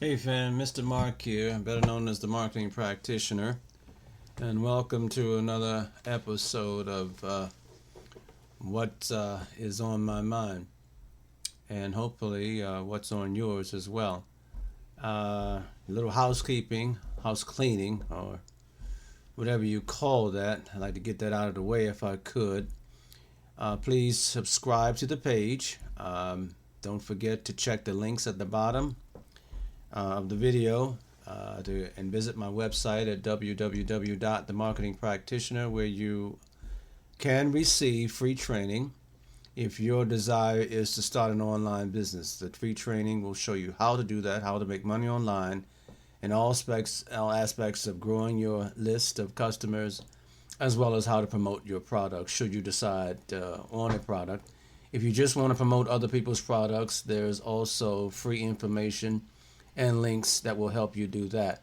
Hey fan, Mr. Mark here, better known as the Marketing Practitioner, and welcome to another episode of what is on my mind, and hopefully what's on yours as well. A little housekeeping, house cleaning, or whatever you call that. I'd like to get that out of the way if I could. Please subscribe to the page. Don't forget to check the links at the bottom of the video and visit my website at www.themarketingpractitioner, where you can receive free training if your desire is to start an online business. The free training will show you how to do that, how to make money online, and all aspects of growing your list of customers, as well as how to promote your product should you decide on a product. If you just want to promote other people's products, there's also free information and links that will help you do that.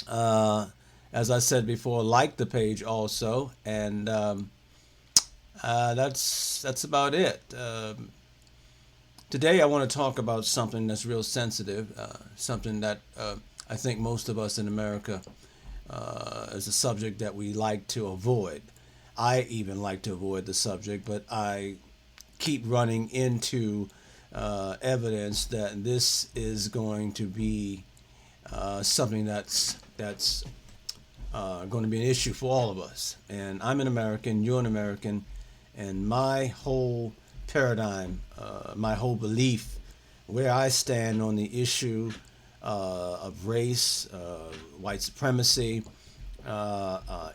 As I said before, like the page also, and that's about it. Today I want to talk about something that's real sensitive, something that I think most of us in America is a subject that we like to avoid. I even like to avoid the subject, but I keep running into evidence that this is going to be something that's going to be an issue for all of us. And I'm an American, you're an American, and my whole paradigm, my whole belief, where I stand on the issue of race, white supremacy,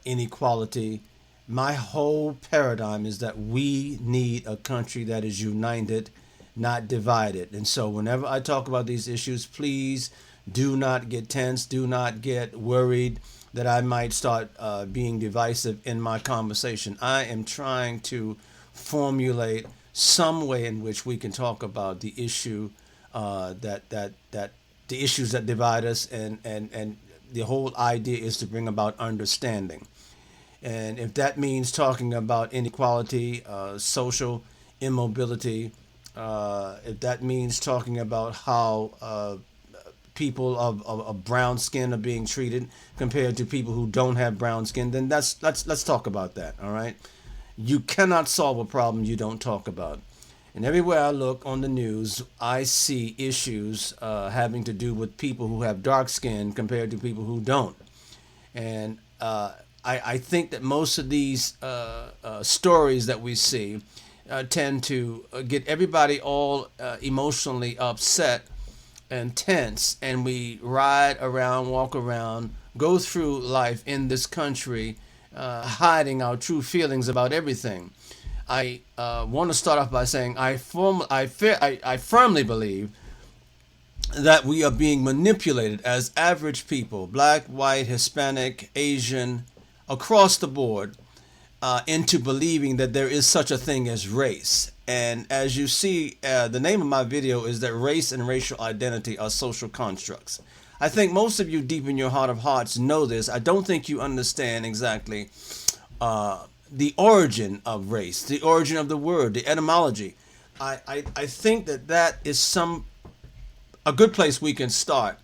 inequality, my whole paradigm is that we need a country that is united, not divided. And so whenever I talk about these issues, please do not get tense, do not get worried that I might start being divisive in my conversation. I am trying to formulate some way in which we can talk about the issue that the issues that divide us, and the whole idea is to bring about understanding. And if that means talking about inequality, social immobility, if that means talking about how people of brown skin are being treated compared to people who don't have brown skin, then let's talk about that. All right, you cannot solve a problem you don't talk about. And everywhere I look on the news, I see issues having to do with people who have dark skin compared to people who don't. And I think that most of these stories that we see tend to get everybody all emotionally upset and tense, and we ride around, walk around, go through life in this country hiding our true feelings about everything. I want to start off by saying I firmly believe that we are being manipulated as average people, black, white, Hispanic, Asian, across the board, into believing that there is such a thing as race. And as you see, the name of my video is that race and racial identity are social constructs. I think most of you deep in your heart of hearts know this. I don't think you understand exactly the origin of race, the origin of the word, the etymology. I think that is a good place we can start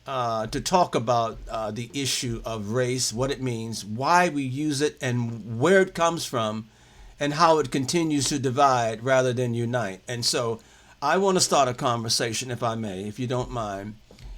to talk about the issue of race, what it means, why we use it, and where it comes from, and how it continues to divide rather than unite. And so I want to start a conversation, if I may, if you don't mind.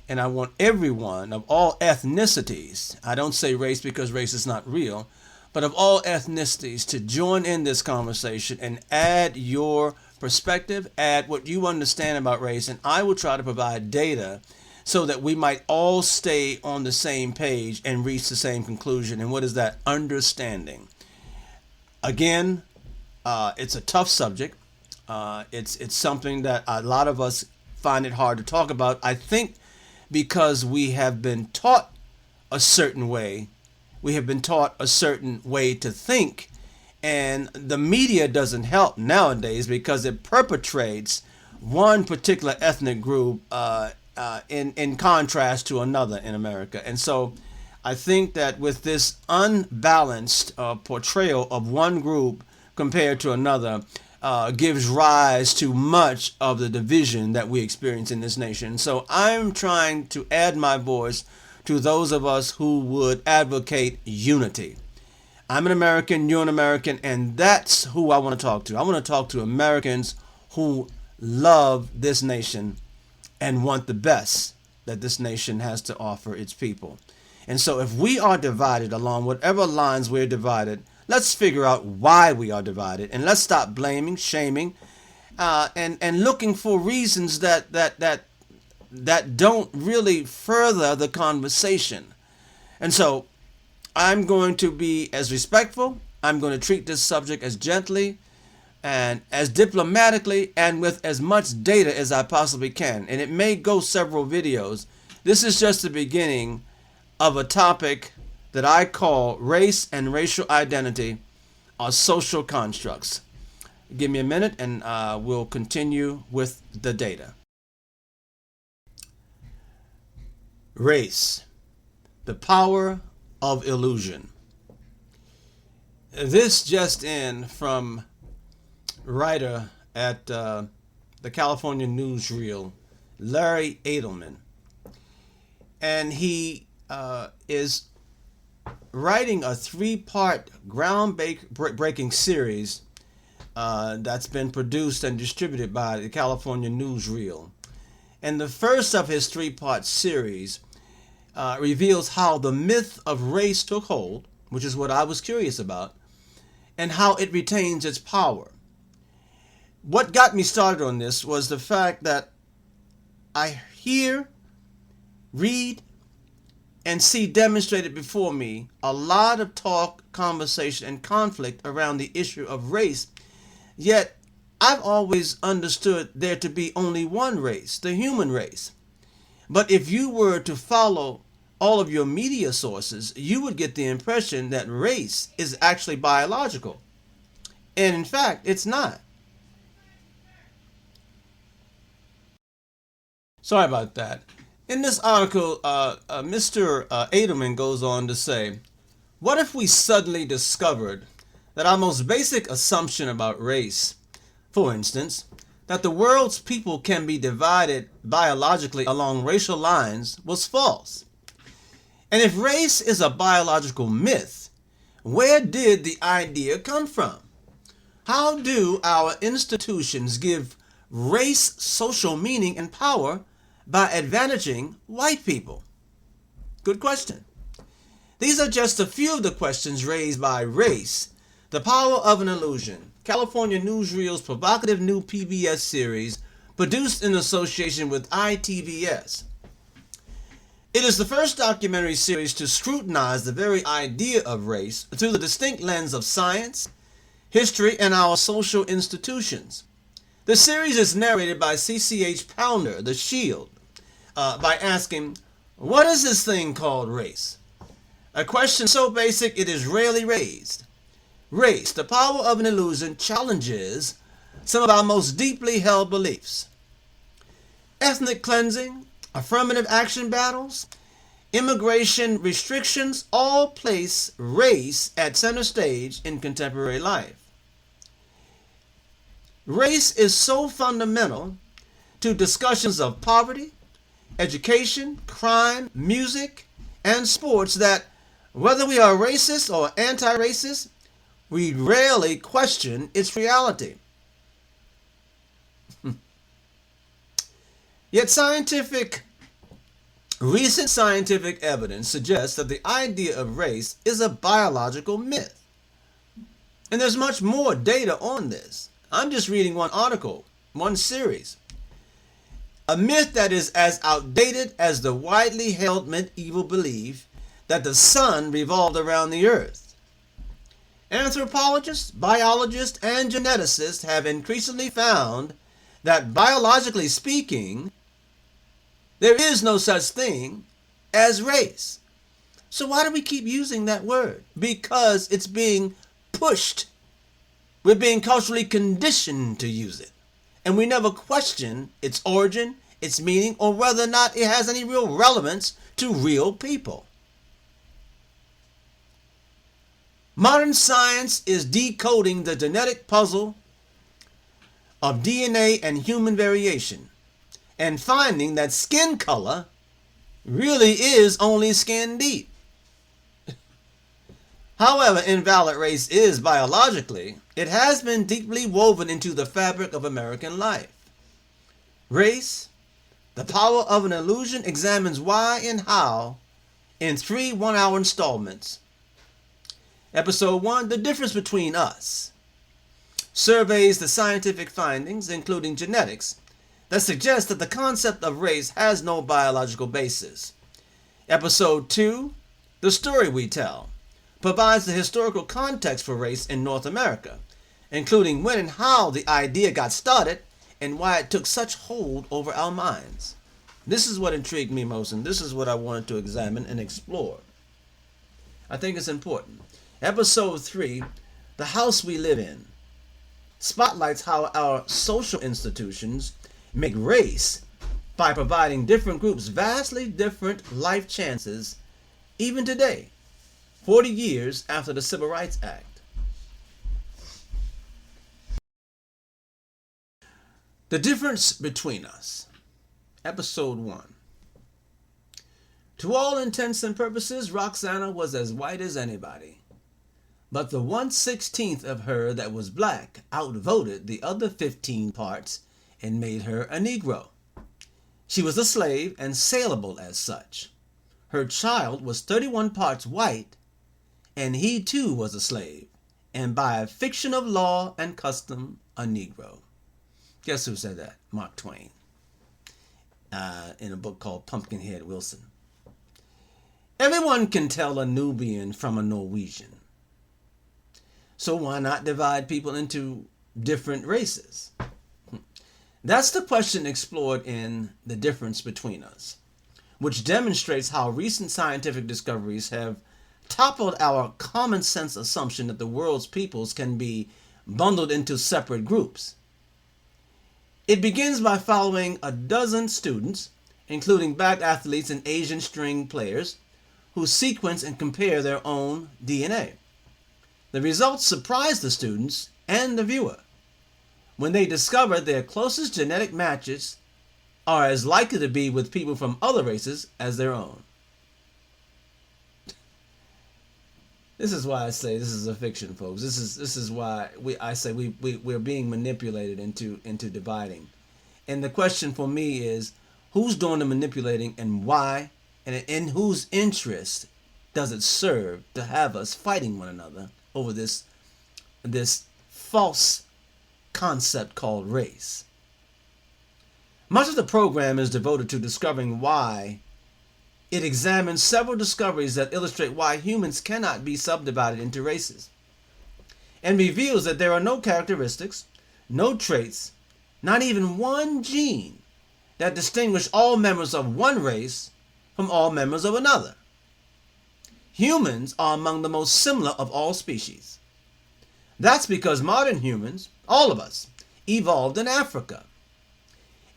And I want everyone of all ethnicities, I don't say race because race is not real, but of all ethnicities, to join in this conversation and add your perspective, add what you understand about race, and I will try to provide data so that we might all stay on the same page and reach the same conclusion. And what is that? Understanding. Again, it's a tough subject. It's something that a lot of us find it hard to talk about. I think because we have been taught a certain way. We have been taught a certain way to think. And the media doesn't help nowadays because it perpetrates one particular ethnic group in contrast to another in America. And so I think that with this unbalanced portrayal of one group compared to another, gives rise to much of the division that we experience in this nation. So I'm trying to add my voice to those of us who would advocate unity. I'm an American, you're an American, and that's who I want to talk to. I want to talk to Americans who love this nation and want the best that this nation has to offer its people. And so if we are divided along whatever lines we're divided, let's figure out why we are divided, and let's stop blaming, shaming, and looking for reasons that don't really further the conversation. And so I'm going to be as respectful. I'm going to treat this subject as gently and as diplomatically and with as much data as I possibly can. And it may go several videos. This is just the beginning of a topic that I call race and racial identity are social constructs. Give me a minute and we'll continue with the data. Race, the power of illusion. This just in from writer at the California newsreel, Larry Edelman. And he is writing a 3-part groundbreaking series that's been produced and distributed by the California newsreel. And the first of his 3-part series reveals how the myth of race took hold, which is what I was curious about, and how it retains its power. What got me started on this was the fact that I hear, read, and see demonstrated before me a lot of talk, conversation, and conflict around the issue of race, yet I've always understood there to be only one race, the human race. But if you were to follow all of your media sources, you would get the impression that race is actually biological. And in fact, it's not. Sorry about that. In this article, Mr. Edelman goes on to say, what if we suddenly discovered that our most basic assumption about race, for instance, that the world's people can be divided biologically along racial lines, was false? And if race is a biological myth, where did the idea come from? How do our institutions give race social meaning and power by advantaging white people? Good question. These are just a few of the questions raised by Race, the Power of an Illusion, California Newsreel's provocative new PBS series produced in association with ITVS. It is the first documentary series to scrutinize the very idea of race through the distinct lens of science, history, and our social institutions. The series is narrated by CCH Pounder, The Shield, by asking, what is this thing called race? A question so basic it is rarely raised. Race, the Power of an Illusion, challenges some of our most deeply held beliefs. Ethnic cleansing, affirmative action battles, immigration restrictions all place race at center stage in contemporary life. Race is so fundamental to discussions of poverty, education, crime, music, and sports that whether we are racist or anti-racist, we rarely question its reality. Yet recent scientific evidence suggests that the idea of race is a biological myth. And there's much more data on this. I'm just reading one article, one series. A myth that is as outdated as the widely held medieval belief that the sun revolved around the earth. Anthropologists, biologists, and geneticists have increasingly found that biologically speaking, there is no such thing as race. So why do we keep using that word? Because it's being pushed. We're being culturally conditioned to use it. And we never question its origin, its meaning, or whether or not it has any real relevance to real people. Modern science is decoding the genetic puzzle of DNA and human variation, and finding that skin color really is only skin deep. However invalid race is biologically, it has been deeply woven into the fabric of American life. Race, the Power of an Illusion, examines why and how in 3 one-hour installments. Episode 1, The Difference Between Us, surveys the scientific findings, including genetics, that suggest that the concept of race has no biological basis. Episode 2, The Story We Tell, provides the historical context for race in North America, including when and how the idea got started and why it took such hold over our minds. This is what intrigued me most, and this is what I wanted to examine and explore. I think it's important. Episode 3, The House We Live In, spotlights how our social institutions make race by providing different groups vastly different life chances even today, 40 years after the Civil Rights Act. The Difference Between Us, Episode 1. To all intents and purposes, Roxana was as white as anybody. But the 1/16th of her that was black outvoted the other 15 parts and made her a Negro. She was a slave and saleable as such. Her child was 31 parts white, and he too was a slave, and by a fiction of law and custom, a Negro. Guess who said that? Mark Twain, in a book called Pumpkinhead Wilson. Everyone can tell a Nubian from a Norwegian. So why not divide people into different races? That's the question explored in The Difference Between Us, which demonstrates how recent scientific discoveries have toppled our common sense assumption that the world's peoples can be bundled into separate groups. It begins by following a dozen students, including black athletes and Asian string players, who sequence and compare their own DNA. The results surprise the students and the viewer when they discover their closest genetic matches are as likely to be with people from other races as their own. This is why I say this is a fiction, folks. This is why we're being manipulated into dividing. And the question for me is, who's doing the manipulating and why, and in whose interest does it serve to have us fighting one another over this false concept called race? Much of the program is devoted to discovering why. It examines several discoveries that illustrate why humans cannot be subdivided into races, and reveals that there are no characteristics, no traits, not even one gene that distinguish all members of one race from all members of another. Humans are among the most similar of all species. That's because modern humans, all of us, evolved in Africa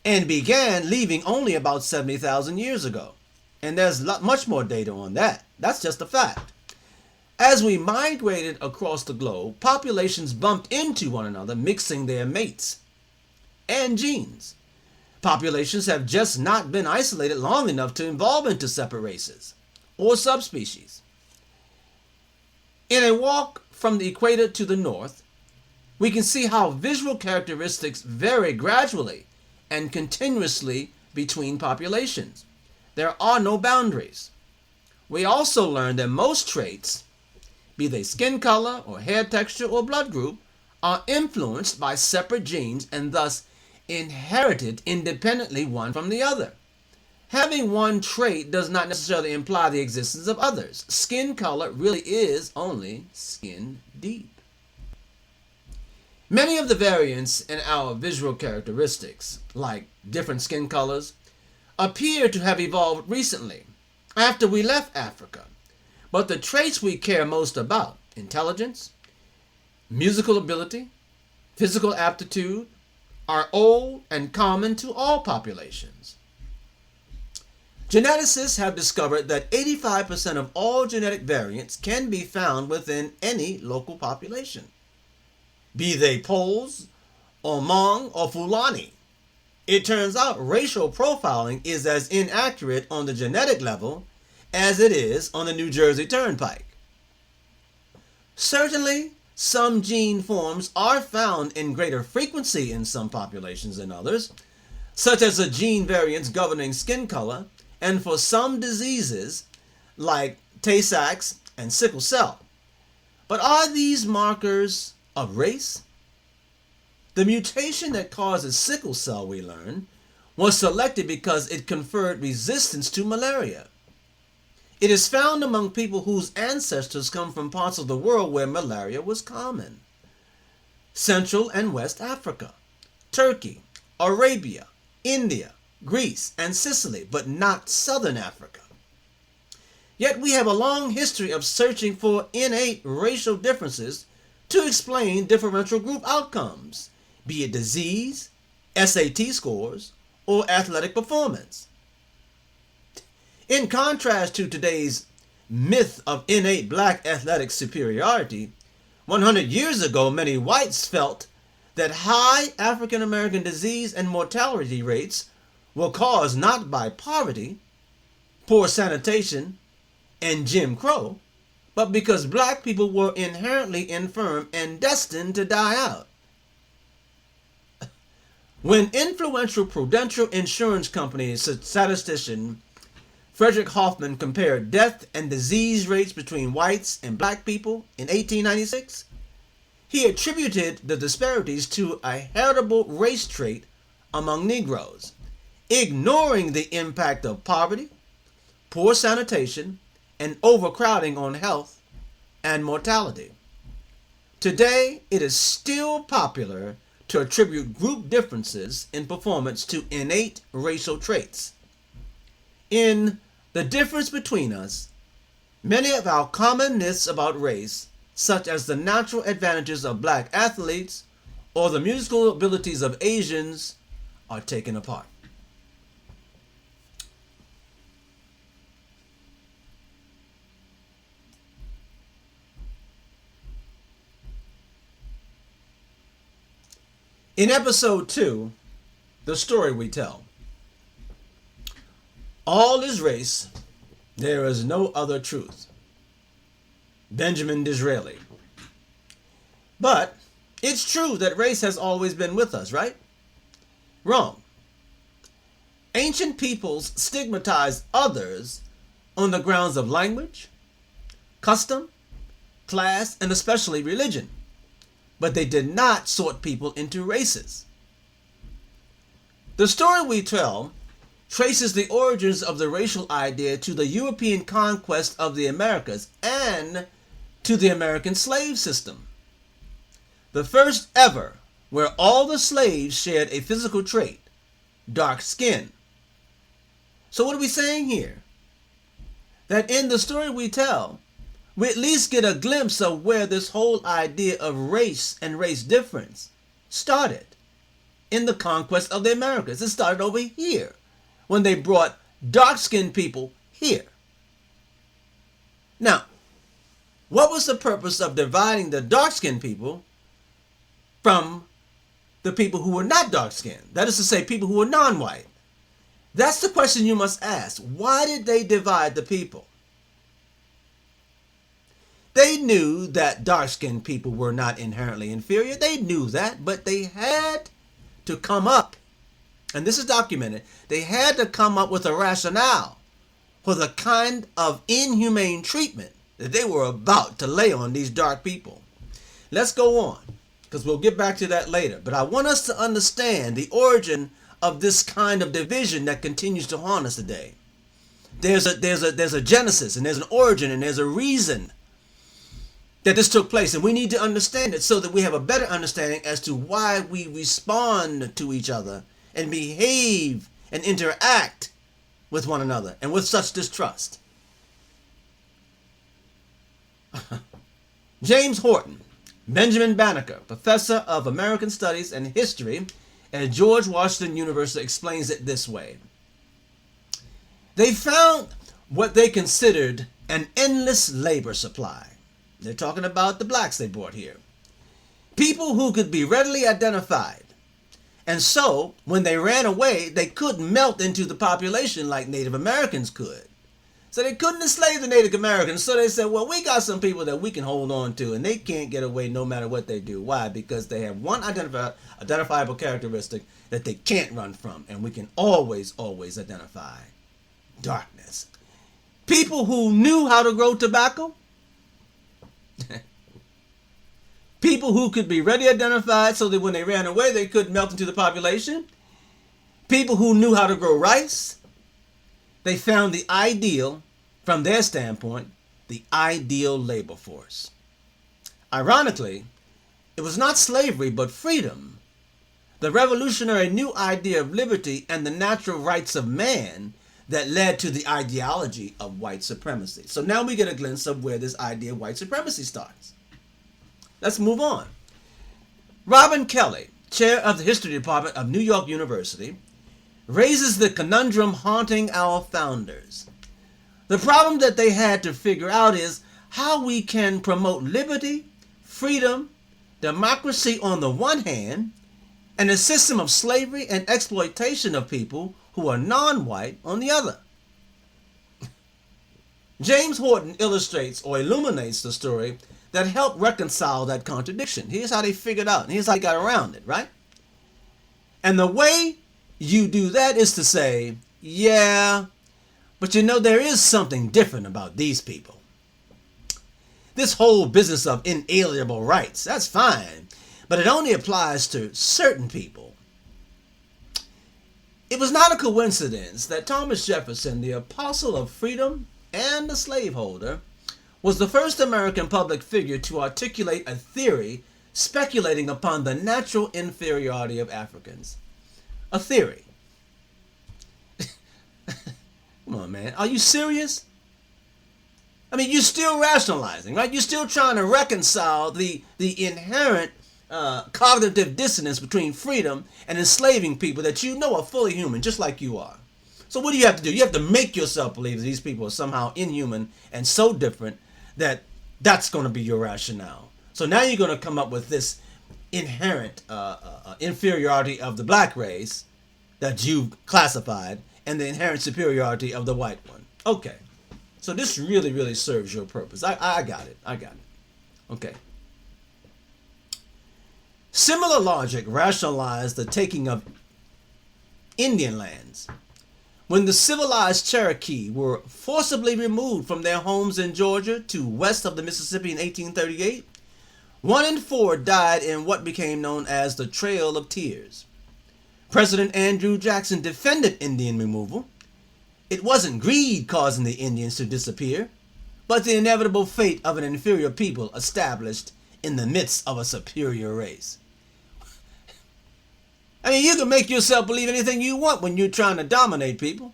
and began leaving only about 70,000 years ago. And there's much more data on that. That's just a fact. As we migrated across the globe, populations bumped into one another, mixing their mates and genes. Populations have just not been isolated long enough to evolve into separate races or subspecies. In a walk from the equator to the north, we can see how visual characteristics vary gradually and continuously between populations. There are no boundaries. We also learned that most traits, be they skin color or hair texture or blood group, are influenced by separate genes and thus inherited independently one from the other. Having one trait does not necessarily imply the existence of others. Skin color really is only skin deep. Many of the variants in our visual characteristics, like different skin colors, appear to have evolved recently, after we left Africa. But the traits we care most about, intelligence, musical ability, physical aptitude, are old and common to all populations. Geneticists have discovered that 85% of all genetic variants can be found within any local population, be they Poles or Hmong or Fulani. It turns out racial profiling is as inaccurate on the genetic level as it is on the New Jersey Turnpike. Certainly, some gene forms are found in greater frequency in some populations than others, such as the gene variants governing skin color, and for some diseases like Tay-Sachs and sickle cell. But are these markers of race? The mutation that causes sickle cell, we learn, was selected because it conferred resistance to malaria. It is found among people whose ancestors come from parts of the world where malaria was common. Central and West Africa, Turkey, Arabia, India, Greece, and Sicily, but not Southern Africa. Yet we have a long history of searching for innate racial differences to explain differential group outcomes, be it disease, SAT scores, or athletic performance. In contrast to today's myth of innate black athletic superiority, 100 years ago many whites felt that high African American disease and mortality rates were caused not by poverty, poor sanitation, and Jim Crow, but because black people were inherently infirm and destined to die out. When influential prudential insurance company statistician Frederick Hoffman compared death and disease rates between whites and black people in 1896, he attributed the disparities to a heritable race trait among Negroes, ignoring the impact of poverty, poor sanitation, and overcrowding on health and mortality. Today, it is still popular to attribute group differences in performance to innate racial traits. In The Difference Between Us, many of our common myths about race, such as the natural advantages of black athletes or the musical abilities of Asians, are taken apart. In episode 2, The Story We Tell, all is race, there is no other truth. Benjamin Disraeli. But it's true that race has always been with us, right? Wrong. Ancient peoples stigmatized others on the grounds of language, custom, class, and especially religion. But they did not sort people into races. The story we tell traces the origins of the racial idea to the European conquest of the Americas and to the American slave system. The first ever where all the slaves shared a physical trait, dark skin. So what are we saying here? That in the story we tell, we at least get a glimpse of where this whole idea of race and race difference started in the conquest of the Americas. It started over here when they brought dark-skinned people here. Now, what was the purpose of dividing the dark-skinned people from the people who were not dark-skinned? That is to say, people who were non-white. That's the question you must ask. Why did they divide the people? They knew that dark-skinned people were not inherently inferior. They knew that, but they had to come up, and this is documented, they had to come up with a rationale for the kind of inhumane treatment that they were about to lay on these dark people. Let's go on, because we'll get back to that later. But I want us to understand the origin of this kind of division that continues to haunt us today. There's a genesis, and there's an origin, and there's a reason that this took place, and we need to understand it so that we have a better understanding as to why we respond to each other and behave and interact with one another and with such distrust. James Horton, Benjamin Banneker, professor of American Studies and History at George Washington University, explains it this way. They found what they considered an endless labor supply. They're talking about the blacks they brought here. People who could be readily identified And so, when they ran away, they couldn't melt into the population like Native Americans could. So they couldn't enslave the Native Americans. So they said, well, we got some people that we can hold on to, and they can't get away no matter what they do. Why? Because they have one identifiable characteristic that they can't run from, and we can always, always identify: darkness. People who knew how to grow tobacco, people who could be ready identified so that when they ran away, they couldn't melt into the population, people who knew how to grow rice. They found the ideal, from their standpoint, the ideal labor force. Ironically, it was not slavery but freedom, the revolutionary new idea of liberty and the natural rights of man, that led to the ideology of white supremacy. So now we get a glimpse of where this idea of white supremacy starts. Let's move on. Robin Kelley, chair of the history department of New York University, raises the conundrum haunting our founders. The problem that they had to figure out is how we can promote liberty, freedom, democracy on the one hand, and a system of slavery and exploitation of people who are non-white on the other. James Horton illustrates or illuminates the story that helped reconcile that contradiction. Here's how they figured out, and here's how they got around it, right? And the way you do that is to say, yeah, but you know, there is something different about these people. This whole business of inalienable rights, that's fine, but it only applies to certain people. It was not a coincidence that Thomas Jefferson, the apostle of freedom and the slaveholder, was the first American public figure to articulate a theory speculating upon the natural inferiority of Africans. A theory. Come on, man. Are you serious? I mean, you're still rationalizing, right? You're still trying to reconcile the inherent cognitive dissonance between freedom and enslaving people that you know are fully human, just like you are. So what do you have to do? You have to make yourself believe that these people are somehow inhuman and so different that that's going to be your rationale. So now you're going to come up with this inherent inferiority of the black race that you've classified and the inherent superiority of the white one. Okay. So this really, really serves your purpose. I got it. I got it. Okay. Similar logic rationalized the taking of Indian lands. When the civilized Cherokee were forcibly removed from their homes in Georgia to west of the Mississippi in 1838, 1 in 4 died in what became known as the Trail of Tears. President Andrew Jackson defended Indian removal. It wasn't greed causing the Indians to disappear, but the inevitable fate of an inferior people established in the midst of a superior race. I mean, you can make yourself believe anything you want when you're trying to dominate people.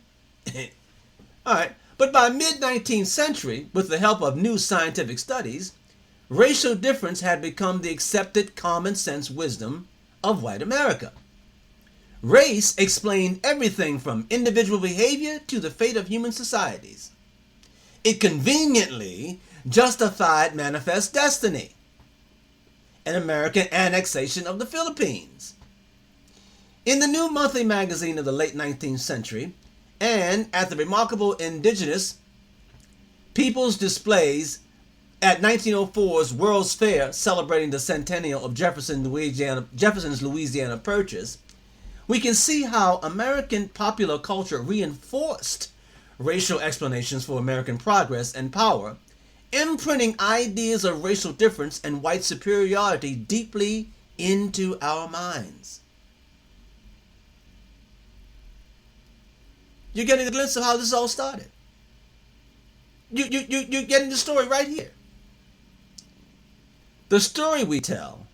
All right, but by mid-19th century, with the help of new scientific studies, racial difference had become the accepted common sense wisdom of white America. Race explained everything from individual behavior to the fate of human societies. It conveniently justified manifest destiny, an American annexation of the Philippines. In the new monthly magazine of the late 19th century, and at the remarkable Indigenous Peoples Displays at 1904's World's Fair celebrating the centennial of Jefferson's Louisiana Purchase, we can see how American popular culture reinforced racial explanations for American progress and power, imprinting ideas of racial difference and white superiority deeply into our minds. You're getting a glimpse of how this all started. You're getting the story right here. The story we tell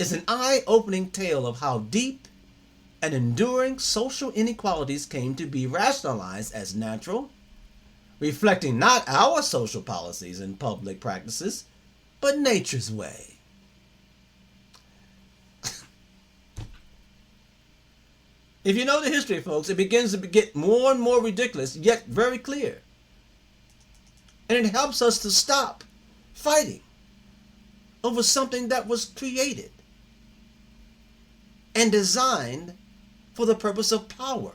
is an eye-opening tale of how deep and enduring social inequalities came to be rationalized as natural, reflecting not our social policies and public practices, but nature's way. If you know the history, folks, it begins to get more and more ridiculous, yet very clear. And it helps us to stop fighting over something that was created. and designed for the purpose of power.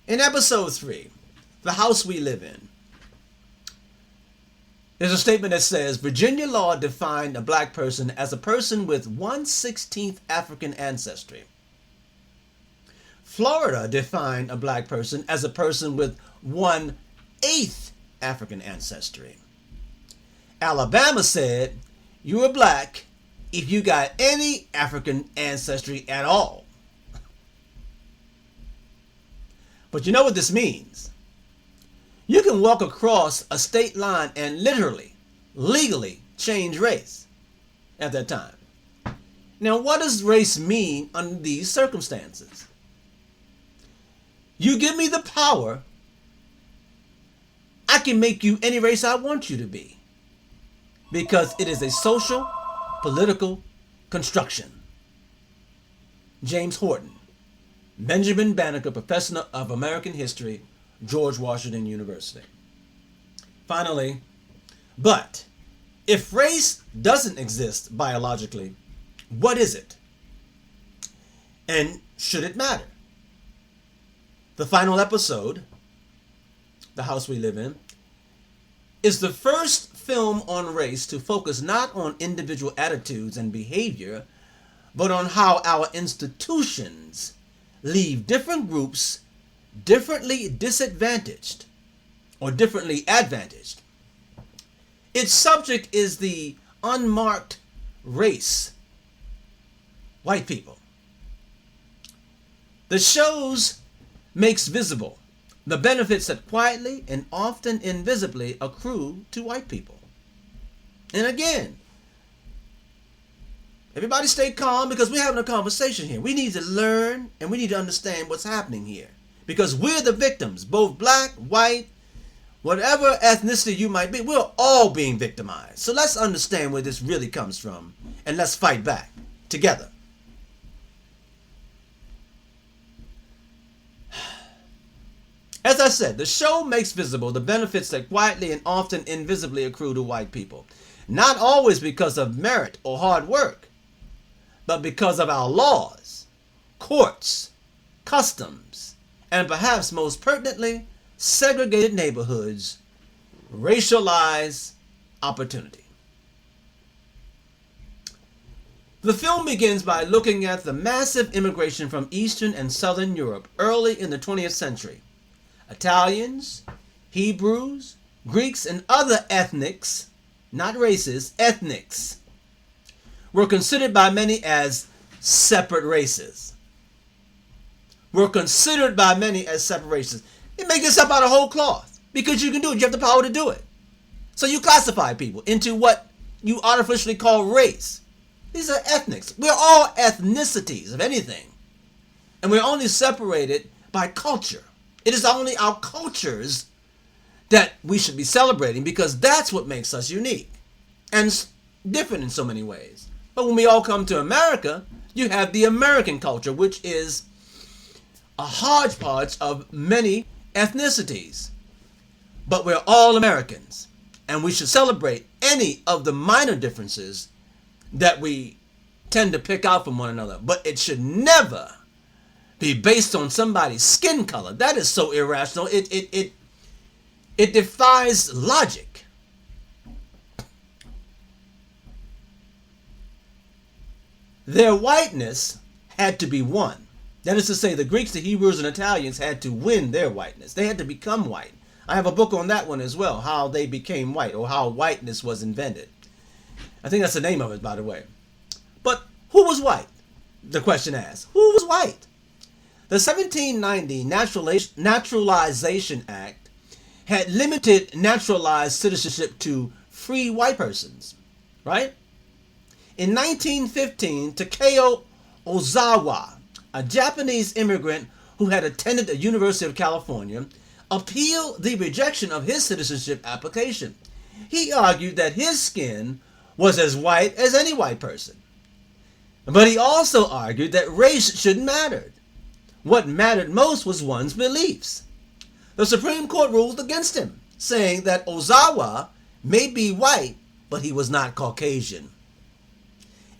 In episode 3, The House We Live In, there's a statement that says, Virginia law defined a black person as a person with 1/16th African ancestry. Florida defined a black person as a person with 1/8th African ancestry. Alabama said, you are black if you got any African ancestry at all. But you know what this means? You can walk across a state line and literally, legally change race at that time. Now, what does race mean under these circumstances? You give me the power, I can make you any race I want you to be, because it is a social, political construction. James Horton, Benjamin Banneker, Professor of American History, George Washington University. Finally, but if race doesn't exist biologically, what is it? And should it matter? The final episode, The House We Live In, is the first film on race to focus not on individual attitudes and behavior, but on how our institutions leave different groups differently disadvantaged or differently advantaged. Its subject is the unmarked race, white people. The shows makes visible the benefits that quietly and often invisibly accrue to white people. And again, everybody stay calm, because we're having a conversation here. We need to learn and we need to understand what's happening here, because we're the victims, both black, white, whatever ethnicity you might be. We're all being victimized. So let's understand where this really comes from, and let's fight back together. As I said, the show makes visible the benefits that quietly and often invisibly accrue to white people. Not always because of merit or hard work, but because of our laws, courts, customs, and perhaps most pertinently, segregated neighborhoods, racialized opportunity. The film begins by looking at the massive immigration from Eastern and Southern Europe early in the 20th century. Italians, Hebrews, Greeks, and other ethnics, not races, ethnics, were considered by many as separate races. Were considered by many as separate races. They make this up out of whole cloth, because you can do it. You have the power to do it. So you classify people into what you artificially call race. These are ethnics. We're all ethnicities of anything. And we're only separated by culture. It is only our cultures that we should be celebrating, because that's what makes us unique and different in so many ways. But when we all come to America, you have the American culture, which is a hodgepodge of many ethnicities. But we're all Americans, and we should celebrate any of the minor differences that we tend to pick out from one another. But it should never be based on somebody's skin color. That is so irrational. It defies logic. Their whiteness had to be won. That is to say, the Greeks, the Hebrews, and Italians had to win their whiteness. They had to become white. I have a book on that one as well, how they became white, or how whiteness was invented. I think that's the name of it, by the way. But who was white? The question asks. Who was white? The 1790 Naturalization Act had limited naturalized citizenship to free white persons, right? In 1915, Takeo Ozawa, a Japanese immigrant who had attended the University of California, appealed the rejection of his citizenship application. He argued that his skin was as white as any white person. But he also argued that race shouldn't matter. What mattered most was one's beliefs. The Supreme Court ruled against him, saying that Ozawa may be white, but he was not Caucasian.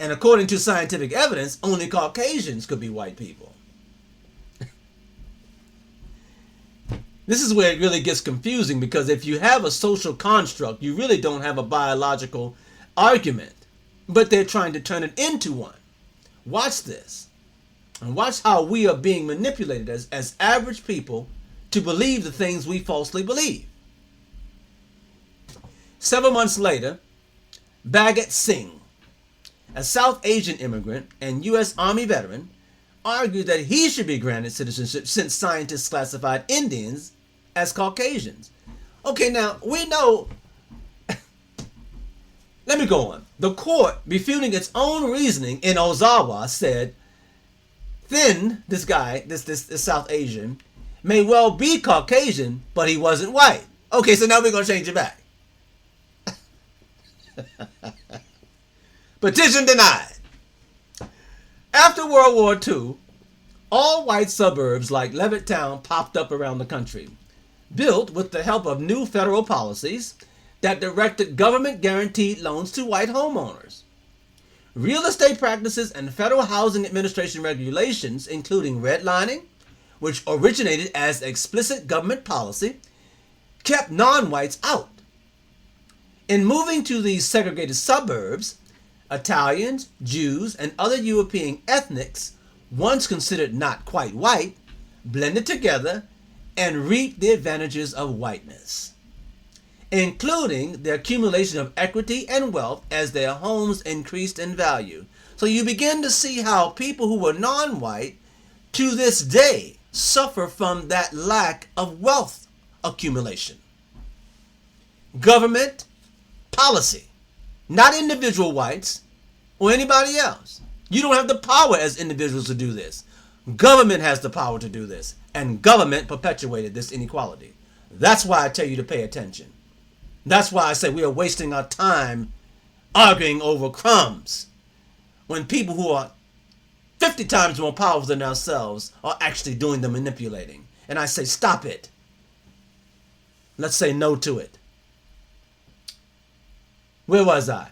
And according to scientific evidence, only Caucasians could be white people. This is where it really gets confusing, because if you have a social construct, you really don't have a biological argument, but they're trying to turn it into one. Watch this, and watch how we are being manipulated as average people to believe the things we falsely believe. Several months later, Bhagat Singh, a South Asian immigrant and U.S. Army veteran, argued that he should be granted citizenship since scientists classified Indians as Caucasians. Okay, now we know. Let me go on. The court, refuting its own reasoning in Ozawa, said, Thin, this guy, this South Asian, may well be Caucasian, but he wasn't white. Okay, so now we're going to change it back. Petition denied. After World War II, all white suburbs like Levittown popped up around the country, built with the help of new federal policies that directed government-guaranteed loans to white homeowners. Real estate practices and Federal Housing Administration regulations, including redlining, which originated as explicit government policy, kept non-whites out. In moving to these segregated suburbs, Italians, Jews, and other European ethnics, once considered not quite white, blended together and reaped the advantages of whiteness, including the accumulation of equity and wealth as their homes increased in value. So you begin to see how people who were non-white to this day suffer from that lack of wealth accumulation. Government policy, not individual whites or anybody else. You don't have the power as individuals to do this. Government has the power to do this, and government perpetuated this inequality. That's why I tell you to pay attention. That's why I say we are wasting our time arguing over crumbs when people who are 50 times more powerful than ourselves are actually doing the manipulating. And I say, stop it. Let's say no to it. Where was I?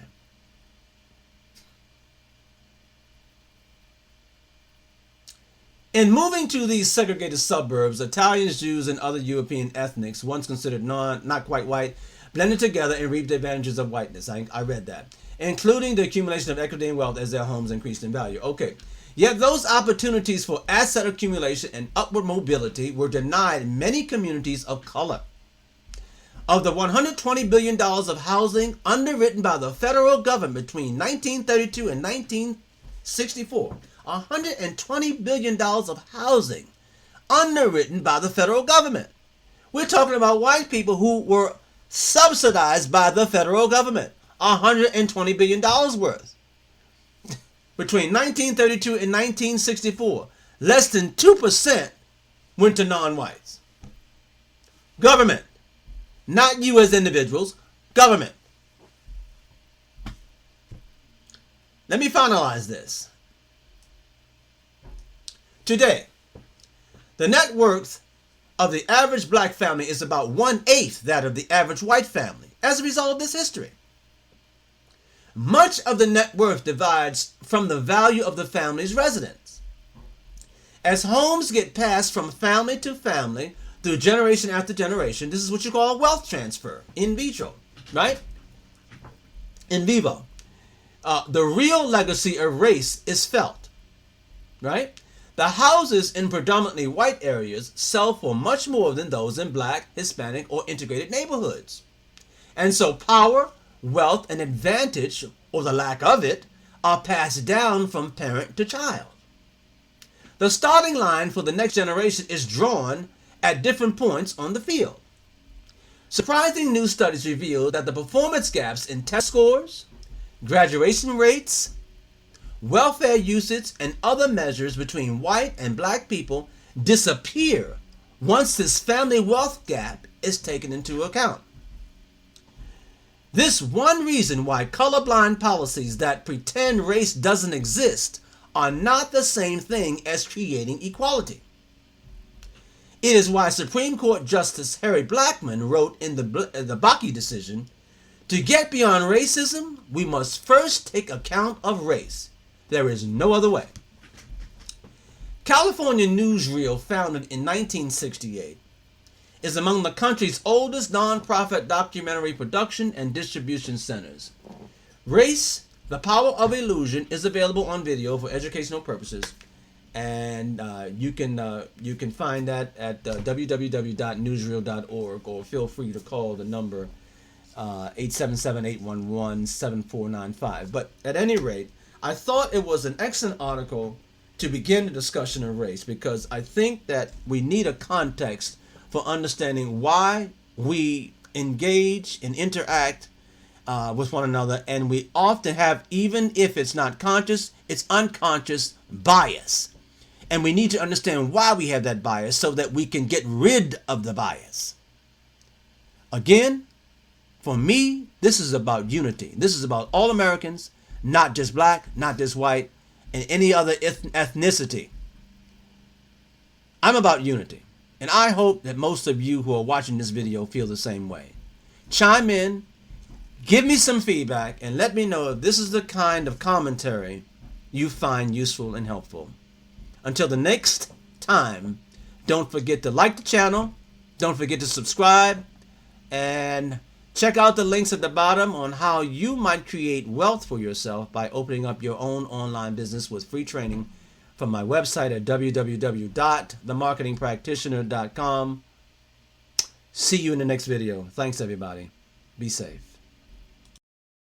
In moving to these segregated suburbs, Italians, Jews, and other European ethnics, once considered not quite white, blended together and reaped the advantages of whiteness. I read that. Including the accumulation of equity and wealth as their homes increased in value. Okay. Yet those opportunities for asset accumulation and upward mobility were denied many communities of color. Of the $120 billion of housing underwritten by the federal government between 1932 and 1964, $120 billion of housing underwritten by the federal government. We're talking about white people who were subsidized by the federal government. $120 billion worth. Between 1932 and 1964, less than 2% went to non-whites. Government. Not you as individuals. Government. Let me finalize this. Today, the net worth of the average black family is about 1/8 that of the average white family as a result of this history. Much of the net worth divides from the value of the family's residence. As homes get passed from family to family through generation after generation, this is what you call a wealth transfer in vitro, right? In vivo. The real legacy of race is felt, right? The houses in predominantly white areas sell for much more than those in black, Hispanic, or integrated neighborhoods. And so power, wealth, and advantage, or the lack of it, are passed down from parent to child. The starting line for the next generation is drawn at different points on the field. Surprising new studies reveal that the performance gaps in test scores, graduation rates, welfare usage, and other measures between white and black people disappear once this family wealth gap is taken into account. This one reason why colorblind policies that pretend race doesn't exist are not the same thing as creating equality. It is why Supreme Court Justice Harry Blackmun wrote in the Bakke decision, To get beyond racism, we must first take account of race. There is no other way. California Newsreel, founded in 1968, is among the country's oldest nonprofit documentary production and distribution centers. Race, The Power of Illusion is available on video for educational purposes, and you can find that at www.newsreel.org, or feel free to call the number 877-811-7495. But at any rate, I thought it was an excellent article to begin the discussion of race, because I think that we need a context for understanding why we engage and interact with one another, and we often have, even if it's not conscious, it's unconscious bias. And we need to understand why we have that bias so that we can get rid of the bias. Again, for me, this is about unity. This is about all Americans, not just black, not just white, and any other ethnicity. I'm about unity. And I hope that most of you who are watching this video feel the same way. Chime in, give me some feedback, and let me know if this is the kind of commentary you find useful and helpful. Until the next time, don't forget to like the channel, don't forget to subscribe, and check out the links at the bottom on how you might create wealth for yourself by opening up your own online business with free training from my website at www.themarketingpractitioner.com. See you in the next video. Thanks, everybody. Be safe.